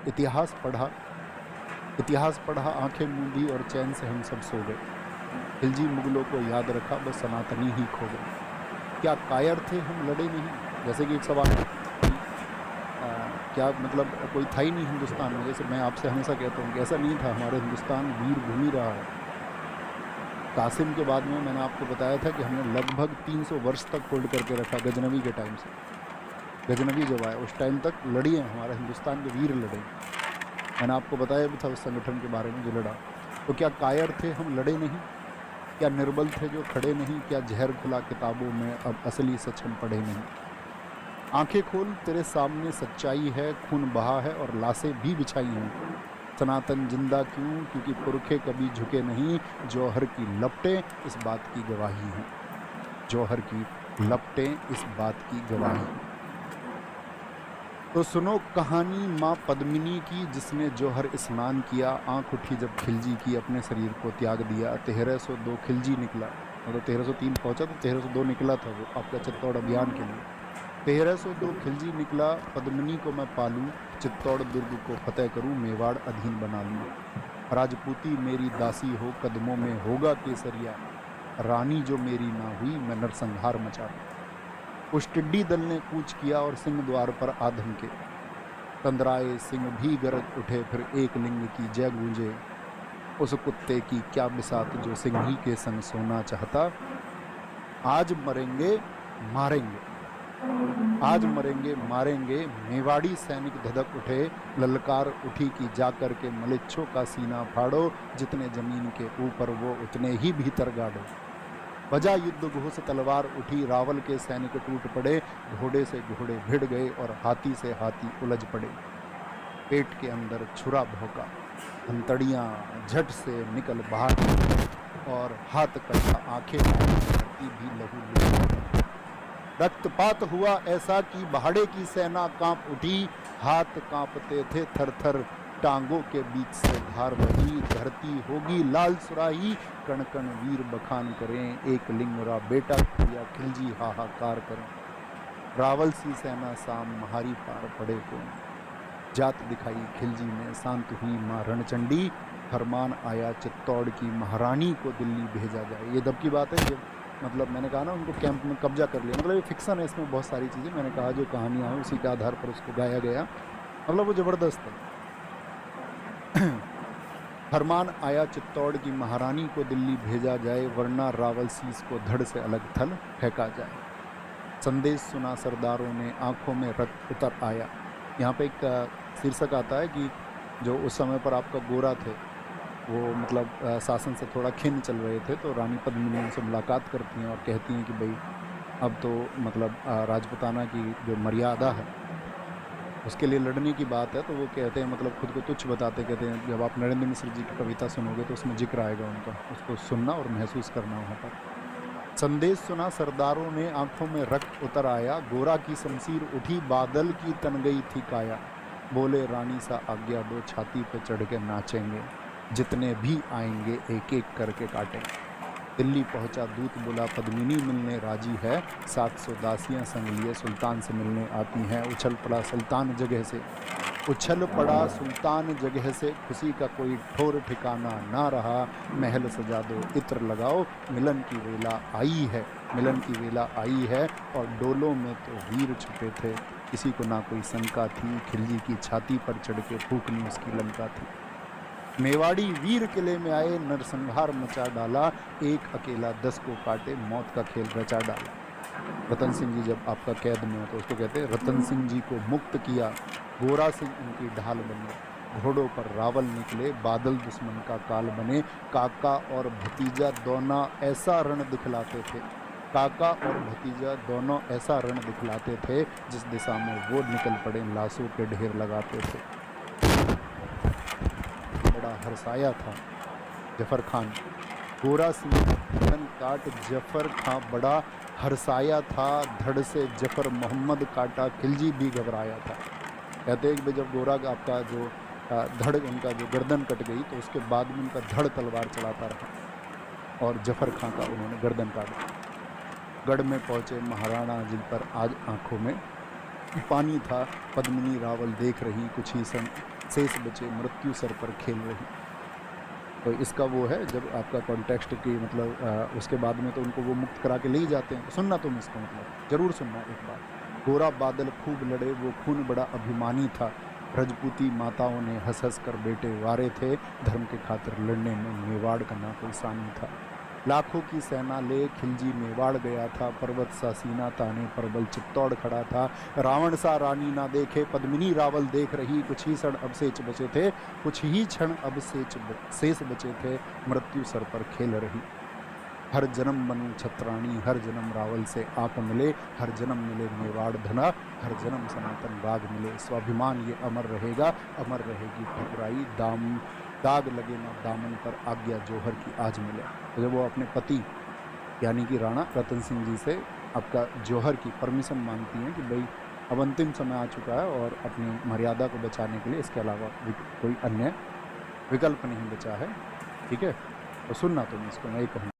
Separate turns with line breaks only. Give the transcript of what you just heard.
इतिहास पढ़ा, आंखें मूंदी और चैन से हम सब सो गए। खिलजी मुगलों को याद रखा, बस सनातनी ही खो गए। क्या कायर थे हम, लड़े नहीं? जैसे कि एक सवाल है कि क्या मतलब कोई था ही नहीं हिंदुस्तान में? जैसे मैं आपसे हमेशा कहता हूँ कि ऐसा नहीं था, हमारे हिंदुस्तान वीर भूमि रहा है। कासिम के बाद में मैंने आपको बताया था कि हमने लगभग 300 वर्ष तक होल्ड करके रखा, गजनवी के टाइम से। गजनवी जब आया उस टाइम तक लड़ी है, हमारा हिंदुस्तान के वीर लड़े। मैंने आपको बताया भी था उस संगठन के बारे में जो लड़ा। तो क्या कायर थे हम, लड़े नहीं? क्या निर्बल थे जो खड़े नहीं? क्या जहर खुला किताबों में, अब असली सच हम पढ़े नहीं? आंखें खोल, तेरे सामने सच्चाई है, खून बहा है और लाशें भी बिछाई हैं। सनातन जिंदा क्यों? क्योंकि पुरखे कभी झुके नहीं। जौहर की लपटें इस बात की गवाही हैं। जौहर की लपटें इस बात की गवाही। तो सुनो कहानी माँ पद्मिनी की, जिसने जौहर स्नान किया। आंख उठी जब खिलजी की, अपने शरीर को त्याग दिया। 1302 खिलजी निकला, मतलब 1303 पहुंचा तो 1302 निकला था वो आपका चित्तौड़ अभियान के लिए। 1302 खिलजी निकला, पद्मिनी को मैं पालूं, चित्तौड़ दुर्ग को फतेह करूं, मेवाड़ अधीन बना लूं। राजपूती मेरी दासी हो, कदमों में होगा केसरिया। रानी जो मेरी ना हुई, मैं नरसंहार मचा दूं। उस टिड्डी दल ने कूच किया और सिंह द्वार पर आधम के। तंद्राए सिंह भी गरज उठे, फिर एक लिंग की जय गूंजे। उस कुत्ते की क्या बिसात जो सिंही के संग सोना चाहता। आज मरेंगे मारेंगे, आज मरेंगे मारेंगे। मेवाड़ी सैनिक धधक उठे, ललकार उठी कि जाकर के मलेच्छों का सीना फाड़ो। जितने जमीन के ऊपर वो उतने ही भीतर गाड़ो। बजा युद्ध घोष, तलवार उठी, रावल के सैनिक टूट पड़े। घोड़े से घोड़े भिड़ गए और हाथी से हाथी उलझ पड़े। पेट के अंदर छुरा भौंका, हंतड़ियाँ झट से निकल बाहर और हाथ कटा, आंखें धरती भी लहू लुढ़की। रक्तपात हुआ ऐसा कि बहाड़े की सेना कांप उठी। हाथ कांपते थे थर थर, टांगों के बीच से धार बही। धरती होगी लाल सुराही, कण कण वीर बखान करें। एक लिंगरा बेटा या खिलजी हाहाकार करें। रावल सी सेना साम महारी पार पड़े को। जात दिखाई खिलजी ने, शांत हुई माँ रणचंडी। फरमान आया चित्तौड़ की महारानी को दिल्ली भेजा जाए। ये तब की बात है जब मतलब मैंने कहा ना उनको कैंप में कब्जा कर लिया। मतलब ये फिक्सन है, इसमें बहुत सारी चीज़ें मैंने कहा जो कहानियाँ हैं उसी के आधार पर उसको गाया गया। मतलब वो ज़बरदस्त है। फरमान आया चित्तौड़ की महारानी को दिल्ली भेजा जाए, वरना रावल सीस को धड़ से अलग थल फेंका जाए। संदेश सुना सरदारों ने, आंखों में रक्त उतर आया। यहाँ पे एक शीर्षक आता है कि जो उस समय पर आपका गोरा थे वो मतलब शासन से थोड़ा खिन्न चल रहे थे, तो रानी पद्मिनी उनसे मुलाकात करती हैं और कहती हैं कि भाई अब तो मतलब राजपुताना की जो मर्यादा है उसके लिए लड़ने की बात है। तो वो कहते हैं मतलब खुद को तुच्छ बताते, कहते हैं जब आप नरेंद्र मिश्र जी की कविता सुनोगे तो उसमें जिक्र आएगा उनका, उसको सुनना और महसूस करना वहाँ पर। संदेश सुना सरदारों ने, आंखों में रक्त उतर आया। गोरा की शमशीर उठी, बादल की तन गई थी काया। बोले रानी सा आज्ञा दो, छाती पे चढ़ के नाचेंगे। जितने भी आएंगे एक एक करके काटेंगे। दिल्ली पहुंचा दूत, बोला पद्मिनी मिलने राजी है। 700 दासियां संग लिए सुल्तान से मिलने आती हैं। उछल पड़ा सुल्तान जगह से, उछल पड़ा सुल्तान जगह से। खुशी का कोई ठोर ठिकाना ना रहा। महल सजा दो, इत्र लगाओ, मिलन की वेला आई है। मिलन की वेला आई है। और डोलों में तो वीर छुपे थे, किसी को ना कोई शंका थी। खिलजी की छाती पर चढ़ के फूकनी उसकी लंका थी। मेवाड़ी वीर किले में आए, नरसंहार मचा डाला। एक अकेला 10 को काटे, मौत का खेल रचा डाला। रतन सिंह जी जब आपका कैद में हो तो उसको कहते हैं रतन सिंह जी को मुक्त किया। गोरा सिंह उनकी ढाल बने। घोड़ों पर रावल निकले, बादल दुश्मन का काल बने। काका और भतीजा दोनों ऐसा रण दिखलाते थे। काका और भतीजा दोनों ऐसा रण दिखलाते थे, जिस दिशा में वो निकल पड़े लाशों के ढेर लगाते थे। बड़ा हर्षाया था जफर खान। गोरा सिंह गर्दन काट जफर खां बड़ा हर्षाया था। धड़ से जफर मोहम्मद काटा, खिलजी भी घबराया था। कहते हैं कि जब गोरा आपका जो धड़ उनका जो गर्दन कट गई तो उसके बाद में उनका धड़ तलवार चलाता रहा और जफर खां का उन्होंने गर्दन काटा। गढ़ में पहुंचे महाराणा, जिन पर आज आंखों में पानी था। पद्मिनी रावल देख रही कुछ ही शेष बचे मृत्यु सर पर खेल रही। तो इसका वो है जब आपका कॉन्टेक्स्ट की मतलब उसके बाद में तो उनको वो मुक्त करा के ले ही जाते हैं। तो सुनना तुम इसका मतलब जरूर सुनना एक बार। गोरा बादल खूब लड़े वो खून बड़ा अभिमानी था, रजपूती माताओं ने हंस हंस कर बेटे वारे थे, धर्म के खातिर लड़ने में मेवाड़ का ना कोई सानी था। लाखों की सेना ले खिलजी मेवाड़ गया था, पर्वत सा सीना ताने परबल चित्तौड़ खड़ा था। रावण सा रानी ना देखे पद्मिनी रावल देख रही, कुछ ही क्षण अवशेष बचे थे, कुछ ही क्षण शेष बचे थे, मृत्यु सर पर खेल रही। हर जन्म बनूं छत्राणी, हर जन्म रावल से आप मिले, हर जन्म मिले मेवाड़ धना, हर जन्म सनातन बाग मिले। स्वाभिमान ये अमर रहेगा, अमर रहेगी ठकुराई, दाग लगे ना दामन पर, आज्ञा जौहर की आज मिले। तो जब वो अपने पति यानी कि राणा रतन सिंह जी से आपका जौहर की परमिशन मांगती हैं कि भाई अब अंतिम समय आ चुका है और अपनी मर्यादा को बचाने के लिए इसके अलावा कोई अन्य विकल्प नहीं बचा है, ठीक है। तो सुनना तुम इसको, मैं ही कहूँगा।